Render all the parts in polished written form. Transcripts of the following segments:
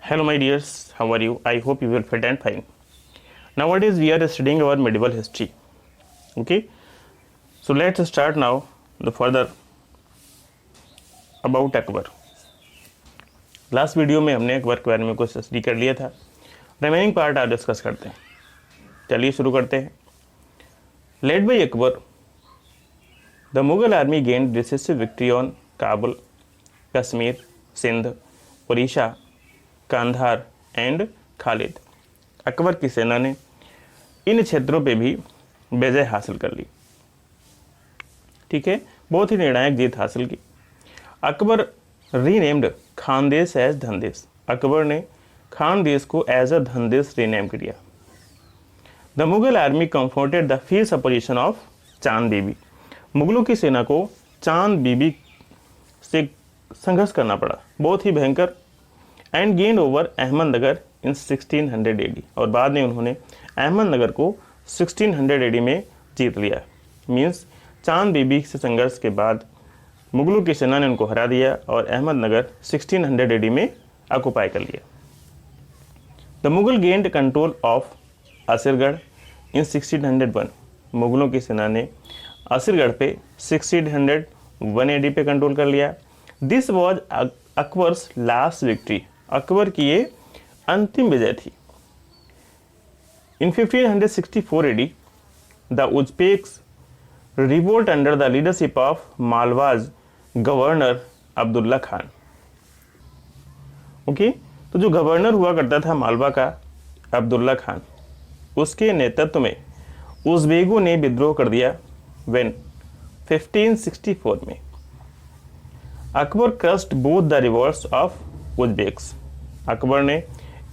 Hello my dears, how are you? I hope you will fit and fine. Nowadays we are studying our medieval history. Okay, so let's start now the further about Akbar. Last video में हमने अकबर के बारे में कुछ study कर लिया था. Remaining part आज डिस्कस करते हैं. चलिए शुरू करते हैं. Led by Akbar, the Mughal army gained decisive victory on Kabul, Kashmir, Sindh, Orissa, Kandahar and Khalid. Akbar की सेना ने इन क्षेत्रों पे भी विजय हासिल कर ली. ठीक है, बहुत ही निर्णायक जीत हासिल की. Akbar renamed Khandesh as Dandesh. अकबर ने खानदेश को एज अ धनदेश रीनेम किया. The Mughal army confronted the fierce opposition of Chand Bibi. मुगलों की सेना को चांद बीबी से संघर्ष करना पड़ा, बहुत ही भयंकर. And gained over Ahmednagar in 1600 AD. और बाद में उन्होंने अहमदनगर को 1600 AD में जीत लिया. मीन्स चांद बीबी से संघर्ष के बाद मुगलों की सेना ने उनको हरा दिया और अहमदनगर 1600 AD में ऑक्युपाई कर लिया. The Mughal gained control of Asirgarh in 1601. मुगलों की सेना ने असीरगढ़ पे 1601 AD पे कंट्रोल कर लिया. This was Akbar's last victory. Akbar की ये अंतिम विजय थी. In 1564 AD the Uzbeks revolt under the leadership of Malwa's governor Abdullah Khan. Okay, तो जो गवर्नर हुआ करता था मालवा का, अब्दुल्ला खान, उसके नेतृत्व में उज्बेकों ने विद्रोह कर दिया. व्हेन 1564 में Akbar crossed both the revolts of Uzbeks. Akbar ने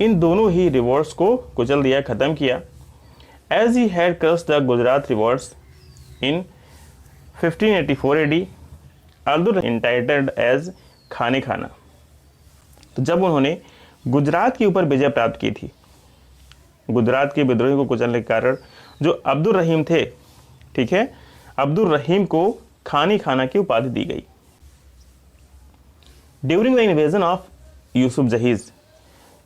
इन दोनों ही रिवोल्ट्स को कुचल दिया, खत्म किया. As he had crushed the Gujarat revolts in 1584 AD, although entitled as खाने खाना. तो जब उन्होंने गुजरात के ऊपर विजय प्राप्त की थी, गुजरात के विद्रोही को कुचलने के कारण जो अब्दुल रहीम थे, ठीक है, अब्दुल रहीम को खानी खाना की उपाधि दी गई. During the invasion of Yusufzai,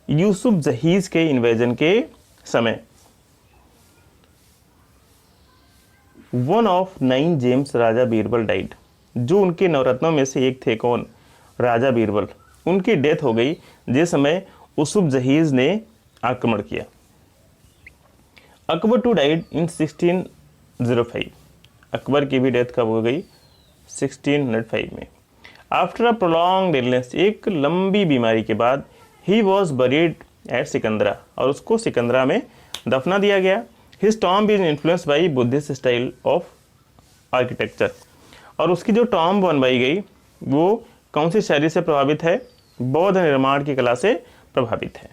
Yusufzai के इन्वेजन के समय one of 9 gems Raja Birbal died. जो उनके नवरत्नों में से एक थे, कौन? राजा बीरबल. उनकी डेथ हो गई जिस समय यूसुफ जहीज ने आक्रमण किया. Akbar too died in 1605. Akbar की भी डेथ कब हो गई? 1605 में. आफ्टर अ प्रोलॉन्ग्ड इलनेस, एक लंबी बीमारी के बाद, he was buried at Sikandra, और उसको सिकंदरा में दफना दिया गया. His tomb is influenced by Buddhist style of architecture. और उसकी जो टॉम्ब बनवाई गई वो कौन सी शैली से प्रभावित है? बौद्ध निर्माण की कला से प्रभावित है.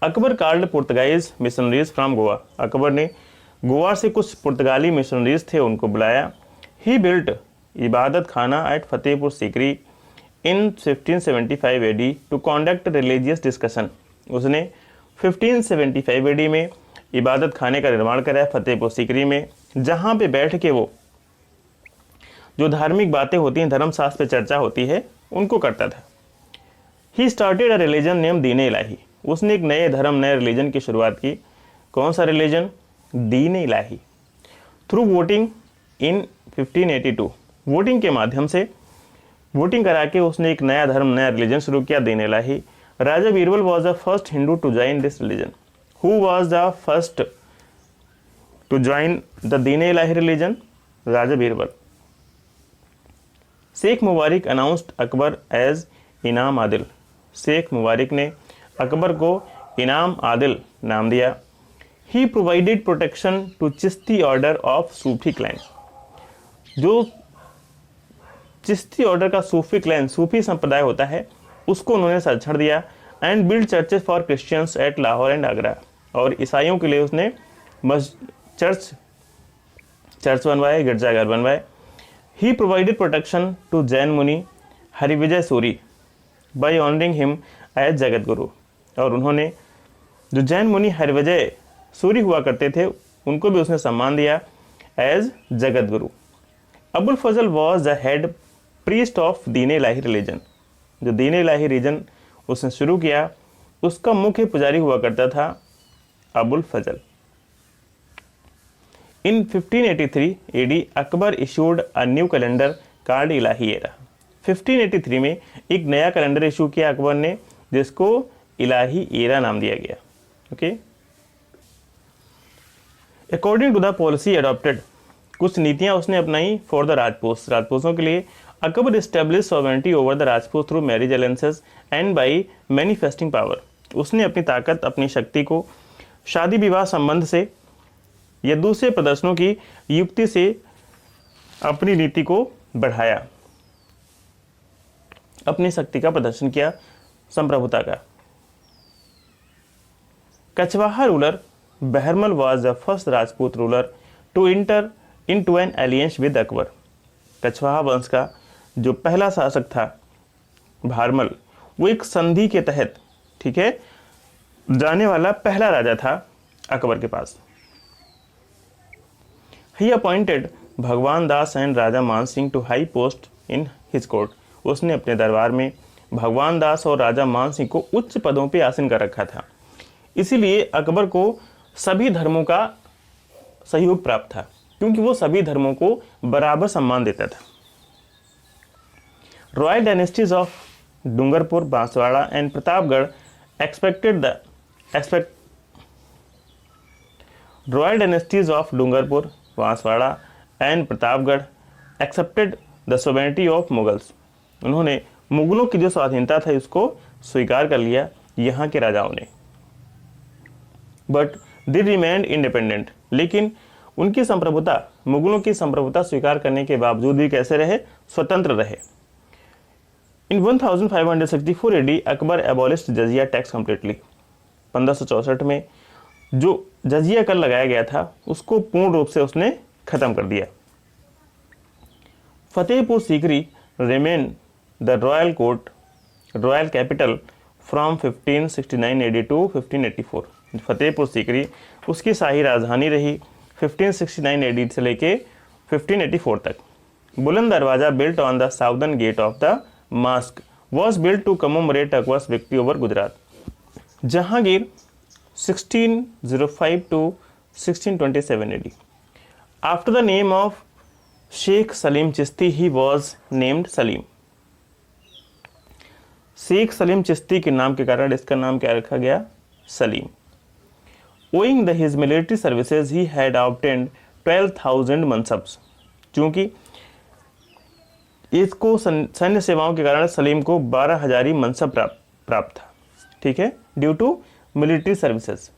Akbar called Portuguese missionaries from Goa. Akbar ने गोवा से कुछ पुर्तगाली मिशनरीज थे, उनको बुलाया. ही built Ibadat Khana at Fatehpur Sikri in 1575 AD to conduct religious discussion. उसने 1575 AD में इबादत खाने का निर्माण कराया फतेहपुर सीकरी में, जहाँ पे बैठ के वो जो धार्मिक बातें होती हैं, धर्मशास्त्र पे चर्चा होती है, उनको करता था. He started a religion name दीन इलाही. उसने एक नए धर्म, नए रिलीजन की शुरुआत की. कौन सा religion? Din Ilahi. Through voting in 1582. Voting के माध्यम से, वोटिंग करा के उसने एक नया धर्म, नया रिलीजन शुरू किया, Din Ilahi. Raja Birbal was the first Hindu to join this religion. Who was the first to join the Din Ilahi religion? Raja Birbal. Sheikh Mubarak announced Akbar as Imam Adil. Sheikh मुबारक ने अकबर को इनाम आदिल नाम दिया. He provided protection to Chishti order of Sufi clan. जो चिश्ती ऑर्डर का सूफी क्लैन, सूफी संप्रदाय होता है, उसको उन्होंने संरक्षण दिया. And build churches for Christians at Lahore and Agra. और ईसाइयों के लिए उसने चर्च बनवाए, गिरजाघर बनवाए. He provided protection to Jain muni Harivijay Suri by honouring him as Jagat Guru. और उन्होंने जो जैन मुनि हरिविजय सूरी हुआ करते थे, उनको भी उसने सम्मान दिया as Jagat Guru. Abul Fazl was the head priest of Din Ilahi religion. जो दीन इलाही रिलीजन उसने शुरू किया, उसका मुख्य पुजारी हुआ करता था Abul Fazal. In 1583 AD Akbar issued a new calendar called Ilahi era. 1583 में एक नया कैलेंडर इशू किया अकबर ने, जिसको इलाही एरा नाम दिया गया। Okay, according to the policy adopted, कुछ नीतियां उसने अपनाई फॉर द राजपूत, राजपूतों के लिए। Akbar establish sovereignty over the Rajput through marriage alliances and by manifesting power. उसने अपनी ताकत, अपनी शक्ति को शादी विवाह संबंध से या दूसरे प्रदर्शनों की युक्ति से अपनी नीति को बढ़ाया, अपनी शक्ति का प्रदर्शन किया, संप्रभुता का। Kachwaha ruler Bharmal was the first Rajput ruler to enter into an alliance with Akbar. Kachwaha वंश का जो पहला शासक था भारमल, वो एक संधि के तहत, ठीक है, जाने वाला पहला राजा था अकबर के पास। ही अपॉइंटेड भगवान दास and Raja Man Singh to high post in his court. उसने अपने दरबार में भगवान दास और राजा मान सिंह को उच्च पदों पर आसीन कर रखा था। इसीलिए अकबर को सभी धर्मों का सहयोग प्राप्त था, क्योंकि वो सभी धर्मों को बराबर सम्मान देता था। Royal dynasties of Dungarpur, Banswara and Pratapgarh royal dynasties of Dungarpur, Banswara and Pratapgarh accepted the sovereignty of Mughals. उन्होंने मुगलों की जो स्वाधीनता था उसको स्वीकार कर लिया यहाँ के राजाओं ने। बट दे रिमेन्ड इंडिपेंडेंट, लेकिन उनकी संप्रभुता, मुगलों की संप्रभुता स्वीकार करने के बावजूद भी कैसे रहे, स्वतंत्र रहे। In 1564 AD Akbar abolished jizya tax completely. 1564 में जो जजिया कर लगाया गया था उसको पूर्ण रूप से उसने खत्म कर दिया। Fatehpur Sikri remain the royal court, royal capital from 1569 AD to 1584। Fatehpur Sikri उसकी शाही राजधानी रही 1569 AD से लेके 1584 तक। Buland Darwaza built on the southern gate of the mosque was built to commemorate Akbar's victory over Gujarat. Jahangir 1605 to 1627 AD। After the name of Sheikh Salim Chishti, he was named Salim। Sheikh Salim Chishti के नाम के कारण इसका नाम क्या रखा गया, Salim. Owing the his military services, he had obtained 12,000 मनसब्स। चूंकि इसको सैन्य सेवाओं के कारण सलीम को 12,000 मनसब प्राप्त था, ठीक है, ड्यू टू मिलिट्री सर्विसेज।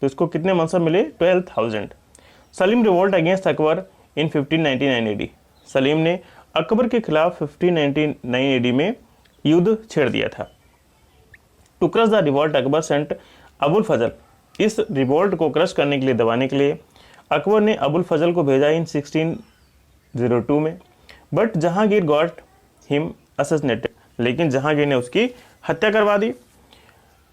तो इसको कितने मनसब मिले, 12,000। सलीम रिवोल्ट अगेंस्ट अकबर इन 1599 AD। सलीम ने अकबर के खिलाफ 1599 AD में युद्ध छेड़ दिया था। To crush the revolt Akbar sent Abul Fazl. इस रिवोल्ट को क्रश करने के लिए, दबाने के लिए अकबर ने अबुल फजल को भेजा इन 1602 में। But Jahangir got him assassinated, लेकिन जहांगीर ने उसकी हत्या करवा दी।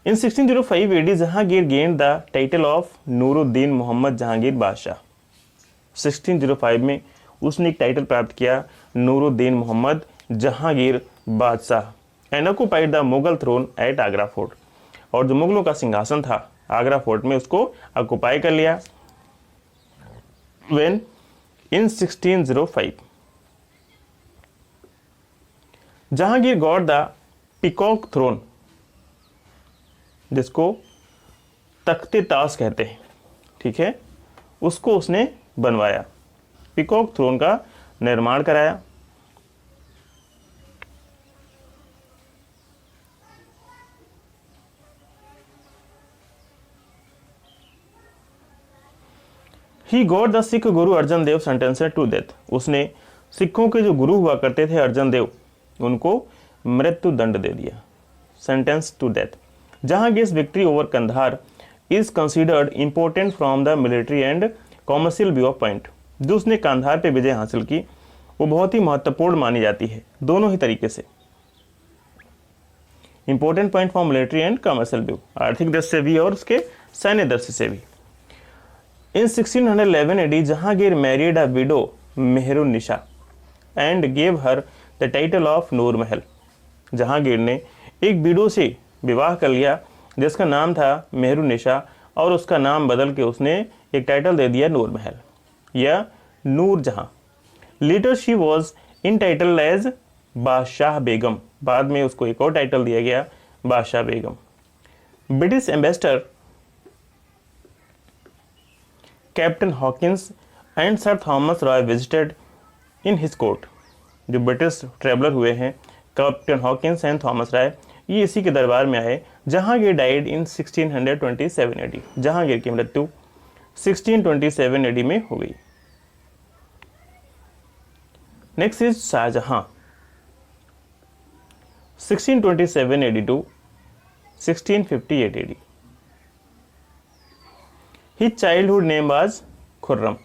In 1605 AD Jahangir gained the title of Nuruddin Muhammad Jahangir Badshah. 1605 में उसने एक टाइटल प्राप्त किया, Nooruddin Muhammad Jahangir Badshah, and occupied the Mughal throne at Agra fort. और जो मुगलों का सिंहासन था आगरा फोर्ट में, उसको ऑक्युपाई कर लिया। When in 1605 Jahangir got the peacock throne, जिसको तख्ते ताश कहते हैं, ठीक है, उसको उसने बनवाया, पिकॉक थ्रोन का निर्माण कराया। He got the Sikh Guru Arjan Dev सेंटेंसेड to death. उसने सिखों के जो गुरु हुआ करते थे अर्जन देव, उनको मृत्यु दंड दे दिया, sentence to death. Jahangir's victory over Kandahar is considered important from the military and commercial view of point. जो उसने कंधार पे विजय हासिल की वो बहुत ही महत्वपूर्ण मानी जाती है, दोनों ही तरीके से। Important point for military and commercial view, आर्थिक दृष्टि से भी और उसके सैन्य दृष्टि से भी। In 1611 AD Jahangir married a widow Mehrunnisa and gave her the title of Nur Mahal. Jahangir ने एक विडो से विवाह कर लिया जिसका नाम था मेहरुनिशा, और उसका नाम बदल के उसने एक टाइटल दे दिया नूर महल या Nur Jahan. Later she was entitled as Badshah Begum, बाद में उसको एक और टाइटल दिया गया बादशाह बेगम। British ambassador captain Hawkins and sir Thomas Roe visited in his court. जो ब्रिटिश ट्रेवलर हुए हैं captain Hawkins and Thomas Roe, ये इसी के दरबार में आए। Jahangir died in 1627 AD, Jahangir की मृत्यु 1627 एडी में हो गई। Next is Shahjahan 1627 AD to 1658 AD. His childhood name was Khurram.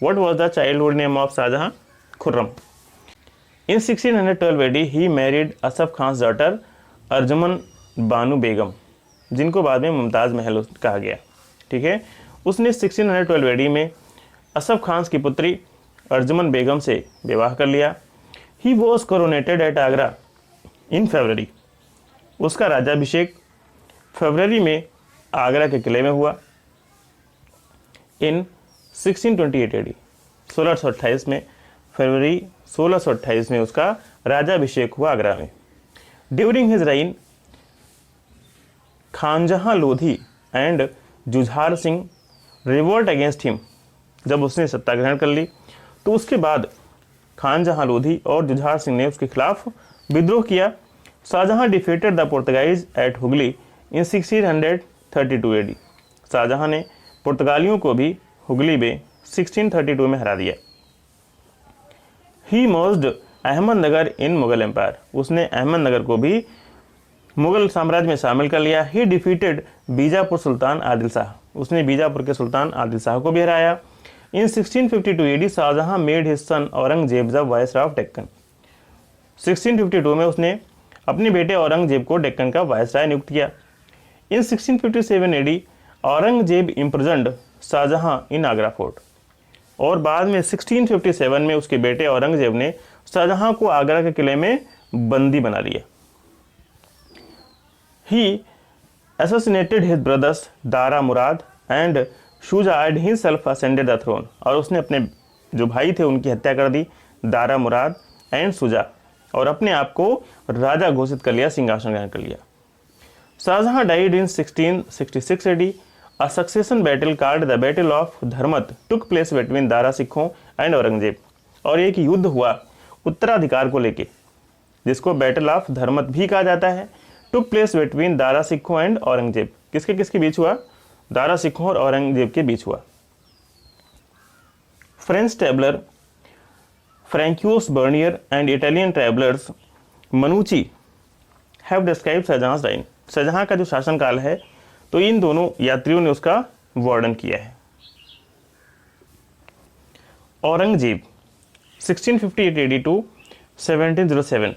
What was the childhood name of Shahjahan? Khurram. In 1612 AD, he married Asaf Khan daughter Arjuman Banu Begum, जिनको बाद में मुमताज़ महल कहा गया। ठीक है, उसने 1612 AD में असफ खान की पुत्री अर्जुमन बेगम से विवाह कर लिया। He was coronated at Agra in February. उसका राज्याभिषेक फरवरी में आगरा के किले में हुआ। इन 1628 AD 1628 में, फरवरी 1628 में उसका राज्याभिषेक हुआ आगरा में। During his reign Khan Jahan Lodi and Jujhar Singh revolt against him. जब उसने सत्ता ग्रहण कर ली तो उसके बाद खानजहां लोधी और जुझार सिंह ने उसके खिलाफ विद्रोह किया। Shahjahan defeated the Portuguese at Hooghly in 1632 AD। Shahjahan ने पुर्तगालियों को भी हुगली में 1632 में हरा दिया। ही मर्ज्ड अहमदनगर इन मुगल एम्पायर। उसने अहमदनगर को भी मुगल साम्राज्य में शामिल कर लिया। He defeated Bijapur sultan Adil Shah. उसने बीजापुर के सुल्तान आदिल शाह को भी हराया। In 1652 AD Shah Jahan made his son Aurangzeb the viceroy of Deccan. 1652 में उसने अपने बेटे औरंगजेब को डेक्कन का वायसराय नियुक्त किया। इन 1657 AD औरंगजेब इम्प्रिजन्ड शाहजहां इन आगरा फोर्ट, और बाद में 1657 में उसके बेटे औरंगजेब ने शाहजहां को आगरा के किले में बंदी बना लिया। He assassinated his brothers Dara Murad and Shuja and himself ascended the throne. और उसने अपने जो भाई थे उनकी हत्या कर दी, दारा मुराद एंड शुजा, और अपने आप को राजा घोषित कर लिया, सिंहासन ग्रहण कर लिया। Shah Jahan died in 1666 AD। A succession battle called the Battle of Dharmat took place between Dara Shikoh and Aurangzeb. और एक युद्ध हुआ उत्तराधिकार को लेके, जिसको बैटल ऑफ धर्मत भी कहा जाता है। took place between Dara Shikoh and Aurangzeb. किसके किसके बीच हुआ? दारा सिखों और औरंगजेब के बीच हुआ। French traveller Francois Bernier and Italian travellers Manucci have described Shahjahan reign. Shahjahan का जो शासनकाल है तो इन दोनों यात्रियों ने उसका वर्णन किया है। Aurangzeb 1658 AD to 1707।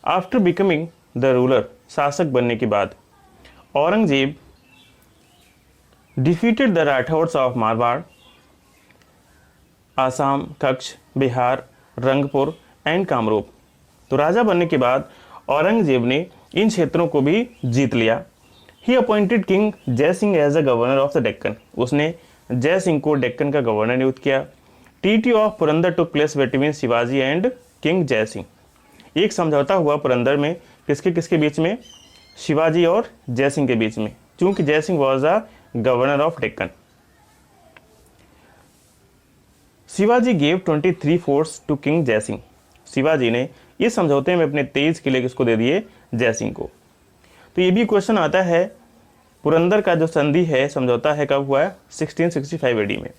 After becoming the ruler, शासक बनने के बाद Aurangzeb defeated the Rathores of Marwar, Assam, Kutch, Bihar, Rangpur and Kamrup. तो राजा बनने के बाद औरंगजेब ने इन क्षेत्रों को भी जीत लिया। ही appointed king Jai Singh as the governor of the Deccan. उसने जय सिंह को डेक्कन का गवर्नर नियुक्त किया। Treaty of Purandar took place between Shivaji and king Jai Singh. एक समझौता हुआ पुरंदर में, किसके किसके बीच में? शिवाजी और जय सिंह के बीच में, क्योंकि Jai Singh was the governor of Deccan. Shivaji gave 23 forts to king Jai Singh. Shivaji ने इस समझौते में अपने 23 किले किसको दे दिए? जय सिंह को। तो ये भी क्वेश्चन आता है, पुरंदर का जो संधि है, समझौता है, कब हुआ है? 1665 AD में।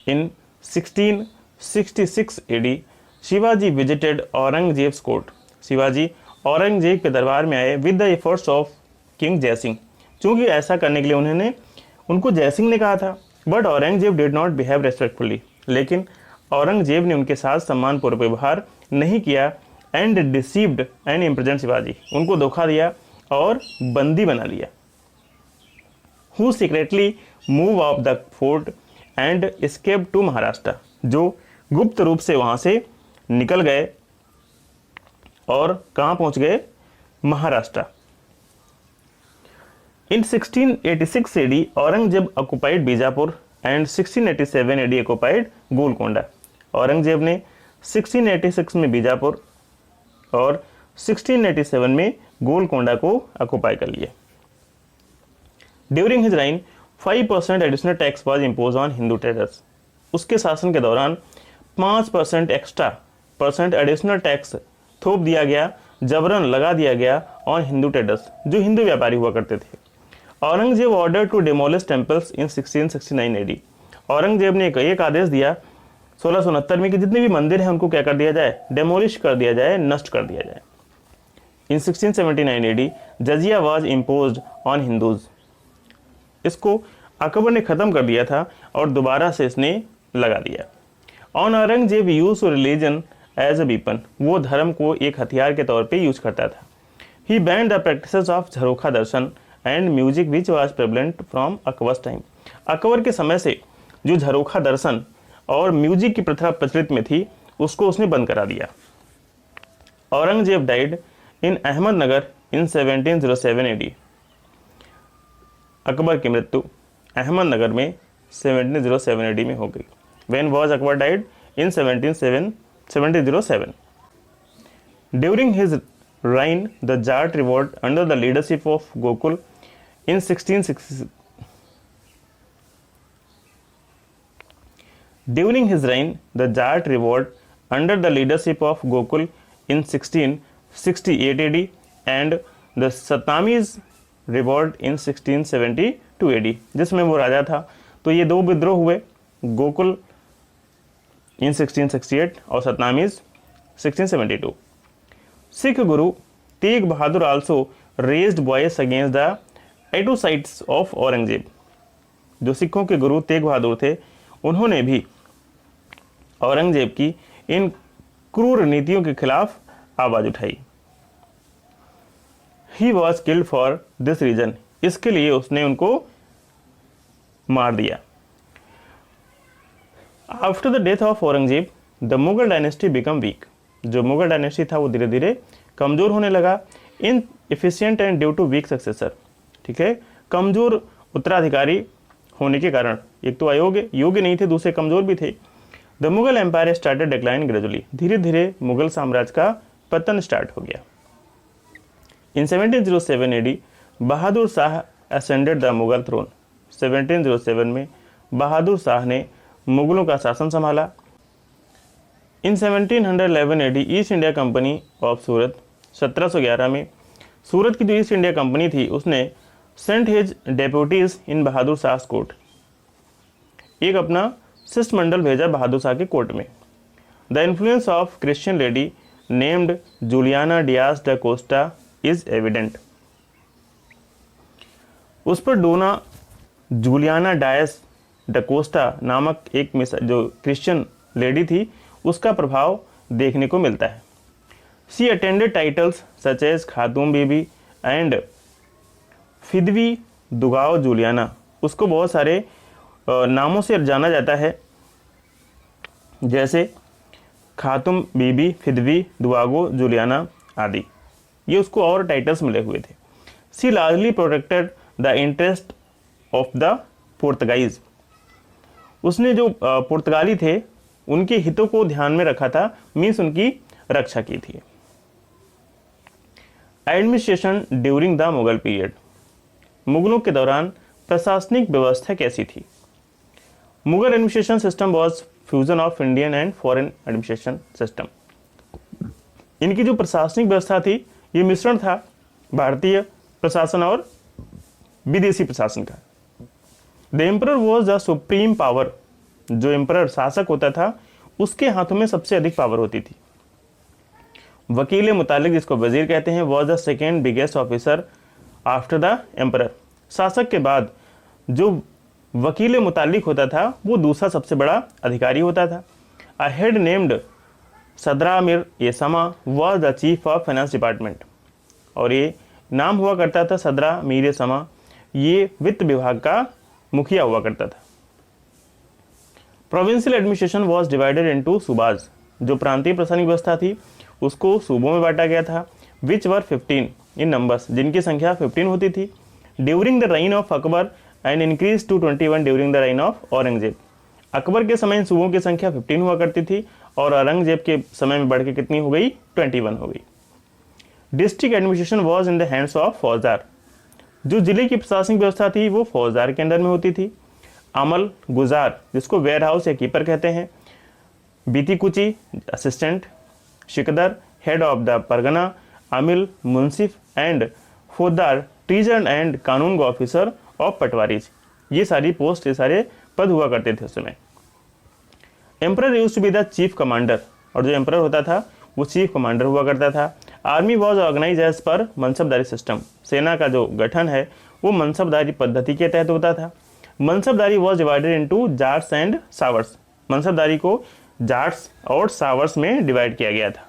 इन 1666 AD Shivaji visited Aurangzeb's court. Shivaji Aurangzeb के दरबार में आए with the efforts of king Jai Singh, क्योंकि ऐसा करने के लिए उन्होंने उनको जय सिंह ने कहा था। But Aurangzeb did not behave respectfully. लेकिन औरंगजेब ने उनके साथ सम्मानपूर्वक व्यवहार नहीं किया। And deceived and imprison Shivaji. उनको धोखा दिया और बंदी बना लिया। Who secretly move of the fort and escape to Maharashtra. जो गुप्त रूप से वहां से निकल गए और कहाँ पहुँच गए, महाराष्ट्र। इन 1686 AD Aurangzeb occupied Bijapur and 1687 AD occupied Golconda. Aurangzeb ने 1686 में बीजापुर और 1687 में गोलकोंडा को ऑक्युपाई कर लिया। During his reign 5% additional tax was impose on Hindu traders. उसके शासन के दौरान 5% एक्स्ट्रा एडिशनल टैक्स थोप दिया गया, जबरन लगा दिया गया ऑन हिंदू ट्रेडर्स, जो हिंदू व्यापारी हुआ करते थे। Aurangzeb order to demolish temples in 1669 AD। Aurangzeb ने एक आदेश दिया 1669 में कि जितने भी मंदिर हैं उनको क्या कर दिया जाए, डेमोलिश कर दिया जाए, नष्ट कर दिया जाए। In 1679 AD jizya was imposed on Hindus. इसको अकबर ने खत्म कर दिया था और दोबारा से इसने लगा दिया। On Aurangzeb use religion as a weapon. वो धर्म को एक हथियार के तौर पे यूज करता था। He banned the practices of jharokha darshan and music which was prevalent from Akbar's time. Akbar के समय से जो झरोखा दर्शन और म्यूजिक की प्रथा प्रचलित में थी, उसको उसने बंद करा दिया। Aurangzeb died in Ahmednagar in 1707 AD। Akbar की मृत्यु अहमदनगर में 1707 AD में हो गई। When was Akbar died? In 1707. During his reign, the Jat revolt under the leadership of Gokul in 1660. During his reign, the Jat revolt under the leadership of Gokul in 1668 AD and the Satnamis revolt in 1672 AD, जिसमें वो राजा था। तो ये दो विद्रोह हुए, गोकुल इन 1668 और सतनामीज 1672। Sikh Guru Tegh Bahadur also raised voice against the atrocities of Aurangzeb. जो सिखों के गुरु तेग बहादुर थे, उन्होंने भी औरंगजेब की इन क्रूर नीतियों के खिलाफ आवाज उठाई। He was killed for this reason. इसके लिए उसने उनको मार दिया। After the death of Aurangzeb the Mughal dynasty become weak. जो मुगल डायनेस्टी था वो धीरे धीरे कमजोर होने लगा। Inefficient and due to weak successor. ठीक है, कमजोर उत्तराधिकारी होने के कारण, एक तो योग्य नहीं थे, दूसरे कमजोर भी थे। The Mughal empire started decline gradually. धीरे धीरे मुगल साम्राज्य का पतन स्टार्ट हो गया। In 1707 AD Bahadur Shah ascended the Mughal throne. 1707 में बहादुर शाह ने मुगलों का शासन संभाला। In 1711 AD East India Company of Surat. 1711 में सूरत की जो ईस्ट इंडिया कंपनी थी, उसने sent his deputies in Bahadur Shah court. एक अपना शिष्टमंडल भेजा बहादुर शाह के कोर्ट में। The influence of Christian lady named Juliana Dias da Costa is evident. उस पर डोना जूलियाना डायस डकोस्टा नामक एक जो क्रिश्चियन लेडी थी, उसका प्रभाव देखने को मिलता है। She attended titles such as Khatun Bibi and Fidwi Duago Juliana. उसको बहुत सारे नामों से जाना जाता है, जैसे खातूम बीबी, फिदवी, दुआगो जूलियाना आदि। ये उसको और टाइटल्स मिले हुए थे। She largely protected the interest of the Portuguese. उसने जो पुर्तगाली थे उनके हितों को ध्यान में रखा था, मीन्स उनकी रक्षा की थी। Administration during the Mughal period. मुगलों के दौरान प्रशासनिक व्यवस्था कैसी थी? Mughal administration system was fusion of Indian and foreign administration system. इनकी जो प्रशासनिक व्यवस्था थी, ये मिश्रण था भारतीय प्रशासन और विदेशी प्रशासन का। The emperor was the supreme power. जो एम्परर शासक होता था, उसके हाथों में सबसे अधिक पावर होती थी। वकील मुतालिक, जिसको वजीर कहते हैं, was the second biggest officer after the emperor. शासक के बाद जो वकील मुतालिक होता था, वो दूसरा सबसे बड़ा अधिकारी होता था। A head named Sadra Mir Yesma was the chief of finance department. और ये नाम हुआ करता था सदरा मीर येसमा, ये वित्त विभाग का मुखिया हुआ करता था। Provincial administration was divided into subas. जो प्रांतीय प्रशासनिक व्यवस्था थी, उसको सूबों में बांटा गया था, विच वर 15 इन नंबर्स, जिनकी संख्या 15 होती थी। During the reign of Akbar and increase to 21 during the reign of Aurangzeb. Akbar के समय इन सूबों की संख्या 15 हुआ करती थी और औरंगजेब के समय में बढ़ के कितनी हो गई, 21 हो गई। District administration was in the hands of फौजदार। जो जिले की प्रशासनिक व्यवस्था थी वो फौजदार के अंदर में होती थी। अमल गुजार, जिसको वेयर हाउस या कीपर कहते हैं। Bitikchi assistant. Shiqdar head of the pargana. Amil Munsif and Faujdar treasurer and Kanoon officer of patwaris. ये सारी पोस्ट, ये सारे पद हुआ करते थे उस समय। Emperor used to be the chief commander, और जो एम्परर होता था वो चीफ कमांडर हुआ करता था। Army was organise as per मनसबदारी system. सेना का जो गठन है वो मनसबदारी पद्धति के तहत होता था। Mansabdari was divided into Zats and Sawars. Mansabdari को जाट्स और सावर्स में डिवाइड किया गया था।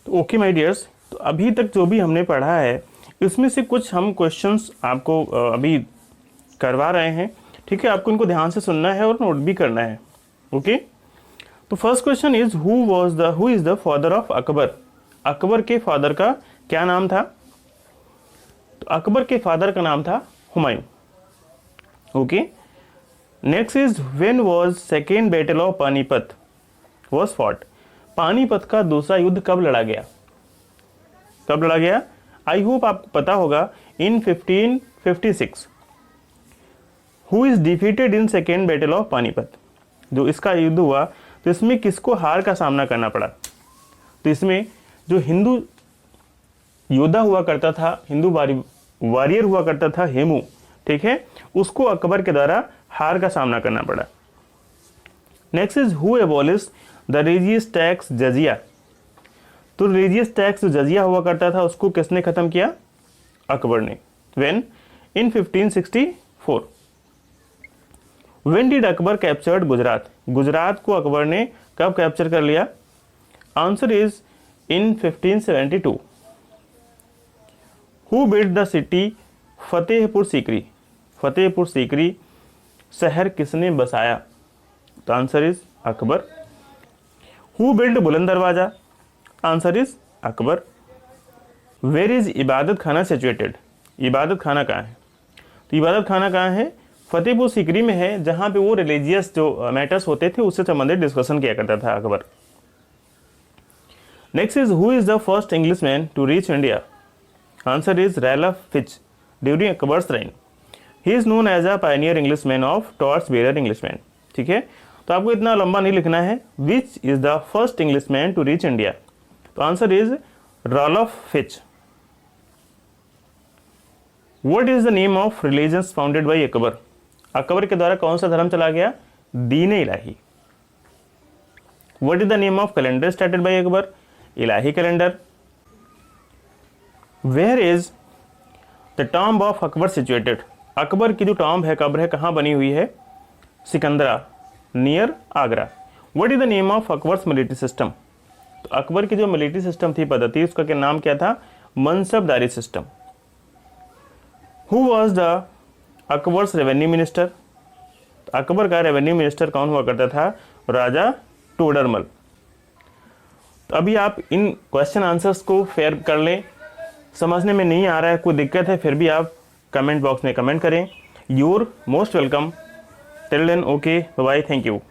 तो ओके माय डियर्स, तो अभी तक जो भी हमने पढ़ा है इसमें से कुछ हम क्वेश्चंस आपको अभी करवा रहे हैं, ठीक है। आपको इनको ध्यान से सुनना है और नोट भी करना है, ओके। तो first question is who is the father of Akbar. Akbar के फादर का क्या नाम था? तो अकबर के फादर का नाम था Humayun, okay. Next is when was second battle of Panipat was fought. Panipat का दूसरा युद्ध कब लड़ा गया? कब लड़ा गया? आई होप आपको पता होगा, इन 1556। Who is defeated in second battle of Panipat. जो इसका युद्ध हुआ तो इसमें किसको हार का सामना करना पड़ा? तो इसमें जो हिंदू योद्धा हुआ करता था, हिंदू वॉरियर हुआ करता था हेमू, ठीक है, उसको अकबर के द्वारा हार का सामना करना पड़ा। Next is who abolish the religious tax jizya. तो रेजियस टैक्स जो जजिया हुआ करता था उसको किसने खत्म किया? अकबर ने। When? In 1564। When did Akbar captured Gujarat. Gujarat को अकबर ने कब कैप्चर कर लिया? Answer is in 1572। Who build the city Fatehpur Sikri. Fatehpur Sikri शहर किसने बसाया? तो answer is Akbar. Who build Buland Darwaza. Answer is Akbar. Where is Ibadat Khana situated. इबादत खाना कहाँ है? तो इबादत खाना कहाँ है? फतेहपुर सीकरी में है, जहां पे वो रिलीजियस जो मैटर्स होते थे उससे संबंधित डिस्कशन किया करता था Akbar. Next is who is the first Englishman to reach India. Answer is Ralph Fitch during Akbar's reign. He is known as a pioneer Englishman of torch bearer Englishman, ठीक है। तो आपको इतना लंबा नहीं लिखना है। Which is the first Englishman to reach India. तो answer is Ralph Fitch. What is the name of religions founded by Akbar. Akbar के द्वारा कौन सा धर्म चला गया? Din Ilahi. What is the name of calendar started by Akbar. Ilahi calendar. Where is the tomb of Akbar situated. Akbar की जो टॉम्ब है, कब्र है, कहाँ बनी हुई है? Sikandra near Agra. What is the name of Akbar's military system. तो अकबर की जो मिलिट्री सिस्टम थी, पद्धति, उसका क्या नाम क्या था? Mansabdari system. Who was the Akbar's revenue minister. Akbar का रेवेन्यू मिनिस्टर कौन हुआ करता था? राजा टोडरमल। तो अभी आप इन क्वेश्चन आंसर्स को फेयर कर लें। समझने में नहीं आ रहा है, कोई दिक्कत है, फिर भी आप कमेंट बॉक्स में कमेंट करें। You're most welcome. Till then, okay, bye, thank you.